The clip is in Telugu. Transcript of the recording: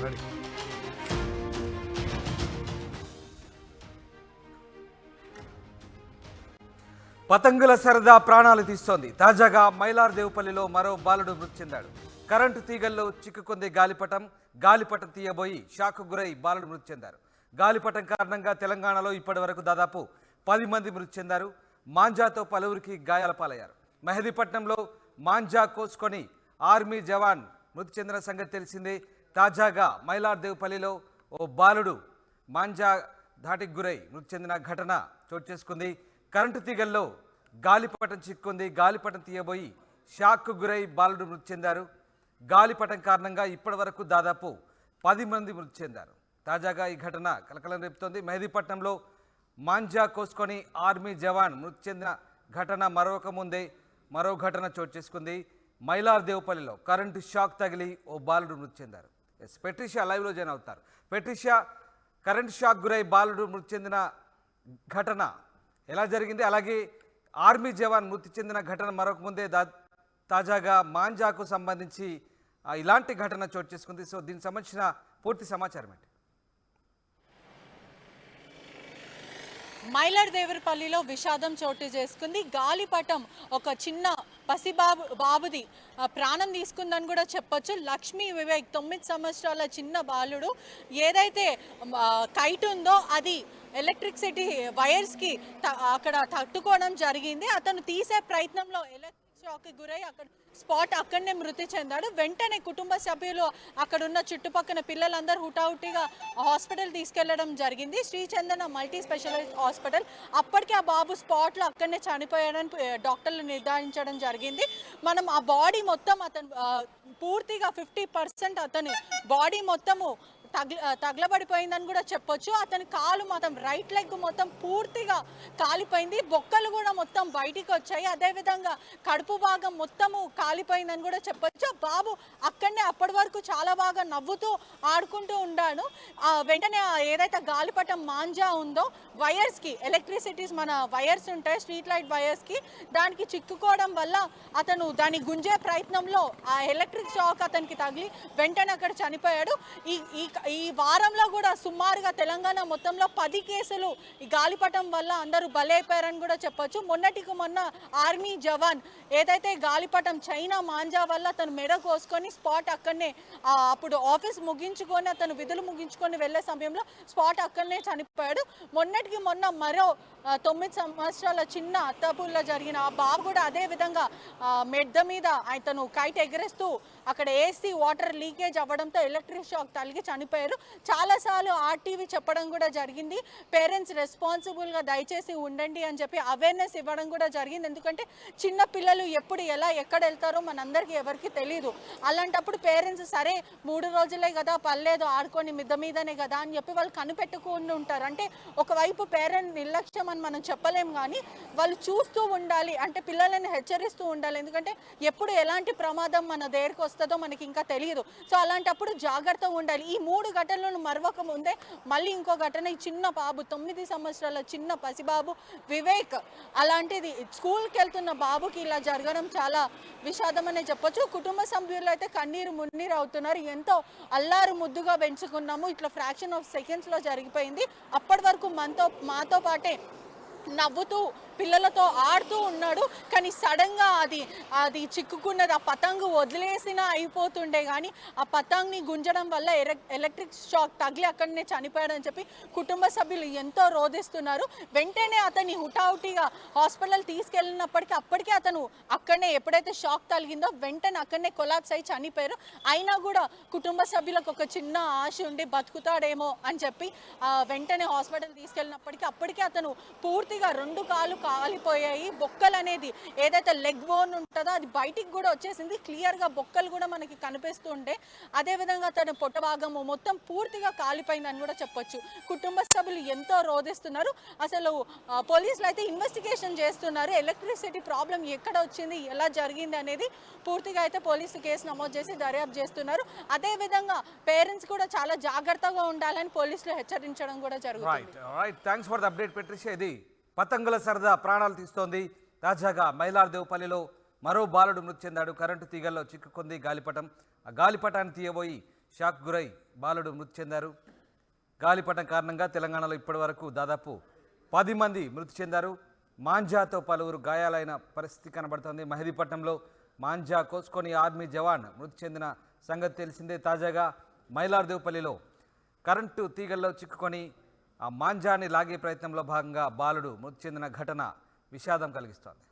రెడీ. పతంగుల సరదా ప్రాణాలు తీస్తోంది. తాజాగా మైలార్దేవుపల్లిలో మరో బాలుడు మృతి చెందాడు. కరెంటు తీగల్లో చిక్కుకుంది గాలిపటం. గాలిపటం తీయబోయి షాక్ గురై బాలుడు మృతి చెందారు. గాలిపటం కారణంగా తెలంగాణలో ఇప్పటి వరకు దాదాపు 10 మంది మృతి చెందారు. మాంజాతో పలువురికి గాయాల పాలయ్యారు. మెహదీపట్నంలో మాంజా కోసుకొని ఆర్మీ జవాన్ మృతి చెందిన సంగతి తెలిసిందే. తాజాగా మైలార్దేవుపల్లిలో ఓ బాలుడు మాంజా ధాటికి గురై మృతి చెందిన ఘటన చోటు చేసుకుంది. కరెంటు తీగల్లో గాలిపటం చిక్కుంది. గాలిపటం తీయబోయి షాక్కు గురై బాలుడు మృతి చెందారు. గాలిపటం కారణంగా ఇప్పటి వరకు దాదాపు 10 మంది మృతి చెందారు. తాజాగా ఈ ఘటన కలకలం రేపుతోంది. మెహదీపట్నంలో మాంజా కోసుకొని ఆర్మీ జవాన్ మృతి చెందిన ఘటన మరొక ముందే మరో ఘటన చోటు చేసుకుంది. మైలార్దేవుపల్లిలో కరెంటు షాక్ తగిలి ఓ బాలుడు మృతి చెందారు. పెట్రిషియా లైవ్లో జాయిన్ అవుతారు. పెట్రిషియా, కరెంటు షాక్ గురై బాలుడు మృతి చెందిన ఘటన ఎలా జరిగింది, అలాగే ఆర్మీ జవాన్ మృతి చెందిన ఘటన మరొక ముందే తాజాగా మాంజాకు సంబంధించి ఇలాంటి ఘటన చోటు చేసుకుంది. సో దీనికి సంబంధించిన పూర్తి సమాచారం ఏంటి? మైలార్దేవరపల్లిలో విషాదం చోటు చేసుకుంది. గాలిపటం ఒక చిన్న బాబుది ప్రాణం తీసుకుందని కూడా చెప్పొచ్చు. లక్ష్మీ వివేక్ 9 సంవత్సరాల చిన్న బాలుడు ఏదైతే కైట్ ఉందో అది ఎలక్ట్రిసిటీ వైర్స్కి అక్కడ తట్టుకోవడం జరిగింది. అతను తీసే ప్రయత్నంలో షాక్కి గురై స్పాట్ అక్కడనే మృతి చెందాడు. వెంటనే కుటుంబ సభ్యులు అక్కడున్న చుట్టుపక్కల పిల్లలందరూ హుటాహుటిగా హాస్పిటల్ తీసుకెళ్లడం జరిగింది, శ్రీచందన మల్టీ స్పెషాలిటీ హాస్పిటల్. అప్పటికే ఆ బాబు స్పాట్లో అక్కడనే చనిపోయాడని డాక్టర్లు నిర్ధారించడం జరిగింది. మనం ఆ బాడీ మొత్తం అతను పూర్తిగా 50% అతని బాడీ మొత్తము తగలబడిపోయిందని కూడా చెప్పొచ్చు. అతని కాలు మొత్తం రైట్ లెగ్ మొత్తం పూర్తిగా కాలిపోయింది. బొక్కలు కూడా మొత్తం బయటికి వచ్చాయి. అదేవిధంగా కడుపు భాగం మొత్తము కాలిపోయిందని కూడా చెప్పొచ్చు. బాబు అక్కడనే అప్పటి వరకు చాలా బాగా నవ్వుతూ ఆడుకుంటూ ఉన్నాడు. వెంటనే ఏదైతే గాలిపటం మాంజా ఉందో వైర్స్కి, ఎలక్ట్రిసిటీస్ మన వైర్స్ ఉంటాయి స్ట్రీట్ లైట్ వైర్స్కి, దానికి చిక్కుకోవడం వల్ల అతను దాన్ని గుంజే ప్రయత్నంలో ఆ ఎలక్ట్రిక్ షాక్ అతనికి తగిలి వెంటనే అక్కడ చనిపోయాడు. ఈ వారంలో కూడా సుమారుగా తెలంగాణ మొత్తంలో 10 కేసులు ఈ గాలిపటం వల్ల అందరూ బలైపోయారని కూడా చెప్పొచ్చు. మొన్నటికి మొన్న ఆర్మీ జవాన్ ఏదైతే గాలిపటం చైనా మాంజా వల్ల అతను మెడ కోసుకొని స్పాట్ అక్కడనే అప్పుడు ఆఫీస్ ముగించుకొని అతను విధులు ముగించుకొని వెళ్ళే సమయంలో స్పాట్ అక్కడనే చనిపోయాడు. మొన్నటికి మొన్న మరో 9 సంవత్సరాల చిన్న అత్తాపూర్లో జరిగిన ఆ బాబు కూడా అదే విధంగా మెడ్ద మీద అతను కైట్ ఎగరేస్తూ అక్కడ ఏసీ వాటర్ లీకేజ్ అవ్వడంతో ఎలక్ట్రిక్ షాక్ తగిలి చనిపోయారు. చాలాసార్లు ఆర్టీవీ చెప్పడం కూడా జరిగింది, పేరెంట్స్ రెస్పాన్సిబుల్గా దయచేసి ఉండండి అని చెప్పి అవేర్నెస్ ఇవ్వడం కూడా జరిగింది. ఎందుకంటే చిన్న పిల్లలు ఎప్పుడు ఎలా ఎక్కడ వెళ్తారో మనందరికీ ఎవరికి తెలియదు. అలాంటప్పుడు పేరెంట్స్ సరే 3 రోజులే కదా పర్లేదు ఆడుకొని మిద్ద మీదనే కదా అని చెప్పి వాళ్ళు కనిపెట్టుకుని ఉంటారు. అంటే ఒకవైపు పేరెంట్ నిర్లక్ష్యం అని మనం చెప్పలేం, కానీ వాళ్ళు చూస్తూ ఉండాలి, అంటే పిల్లలని హెచ్చరిస్తూ ఉండాలి. ఎందుకంటే ఎప్పుడు ఎలాంటి ప్రమాదం మన దగ్గరికి వస్తుందో మనకి ఇంకా తెలియదు. సో అలాంటప్పుడు జాగ్రత్తగా ఉండాలి. ఈ 3 ఘటనలను మరొక ముందే మళ్ళీ ఇంకో ఘటన, ఈ చిన్న బాబు 9 సంవత్సరాల చిన్న పసిబాబు వివేక్, అలాంటిది స్కూల్కి వెళ్తున్న బాబుకి ఇలా జరగడం చాలా విషాదం అనే చెప్పొచ్చు. కుటుంబ సభ్యులు అయితే కన్నీరు మున్నీరు అవుతున్నారు. ఎంతో అల్లారు ముద్దుగా పెంచుకున్నాము, ఇట్లా ఫ్రాక్షన్ ఆఫ్ సెకండ్స్లో జరిగిపోయింది. అప్పటి వరకు మాతో పాటే నవ్వుతూ పిల్లలతో ఆడుతూ ఉన్నాడు, కానీ సడన్గా అది చిక్కుకున్నది. ఆ పతంగు వదిలేసినా అయిపోతుండే, కానీ ఆ పతంగ్ని గుంజడం వల్ల ఎలక్ట్రిక్ షాక్ తగిలి అక్కడనే చనిపోయాడని చెప్పి కుటుంబ సభ్యులు ఎంతో రోధిస్తున్నారు. వెంటనే అతన్ని హుటాహుటిగా హాస్పిటల్ తీసుకెళ్ళినప్పటికీ అప్పటికే అతను అక్కడనే ఎప్పుడైతే షాక్ తగిలిందో వెంటనే అక్కడనే కొలాప్స్ అయి చనిపోయారు. అయినా కూడా కుటుంబ సభ్యులకు ఒక చిన్న ఆశ ఉండి బతుకుతాడేమో అని చెప్పి వెంటనే హాస్పిటల్ తీసుకెళ్ళినప్పటికీ అప్పటికే అతను పూర్తిగా 2 కాళ్ళు కాలిపోయాయి. బొక్కలు అనేది ఏదైతే లెగ్ బోన్ ఉంటుందో అది బయటికి కూడా వచ్చేసింది. క్లియర్గా బొక్కలు కూడా మనకి కనిపిస్తూ ఉండే. అదేవిధంగా తన పొట్ట భాగము మొత్తం పూర్తిగా కాలిపోయిందని కూడా చెప్పొచ్చు. కుటుంబ సభ్యులు ఎంతో రోధిస్తున్నారు. అసలు పోలీసులు అయితే ఇన్వెస్టిగేషన్ చేస్తున్నారు. ఎలక్ట్రిసిటీ ప్రాబ్లం ఎక్కడ వచ్చింది, ఎలా జరిగింది అనేది పూర్తిగా అయితే పోలీసులు కేసు నమోదు చేసి దర్యాప్తు చేస్తున్నారు. అదేవిధంగా పేరెంట్స్ కూడా చాలా జాగ్రత్తగా ఉండాలని పోలీసులు హెచ్చరించడం కూడా జరుగుతుంది. Thanks for the update Patricia. ఇది పతంగుల సరదా ప్రాణాలు తీస్తోంది. తాజాగా మైలార్దేవుపల్లిలో మరో బాలుడు మృతి చెందాడు. కరెంటు తీగల్లో చిక్కుకుంది గాలిపటం. ఆ గాలిపటాన్ని తీయబోయి షాక్ గురై బాలుడు మృతి చెందారు. గాలిపటం కారణంగా తెలంగాణలో ఇప్పటివరకు దాదాపు 10 మంది మృతి చెందారు. మాంజాతో పలువురు గాయాలైన పరిస్థితి కనబడుతోంది. మెహదీపట్నంలో మాంజా కోసుకొని ఆర్మీ జవాన్ మృతి చెందిన సంగతి తెలిసిందే. తాజాగా మైలార్దేవుపల్లిలో కరెంటు తీగల్లో చిక్కుకొని ఆ మాంజాని లాగే ప్రయత్నంలో భాగంగా బాలుడు మృతి చెందిన ఘటన విషాదం కలిగిస్తోంది.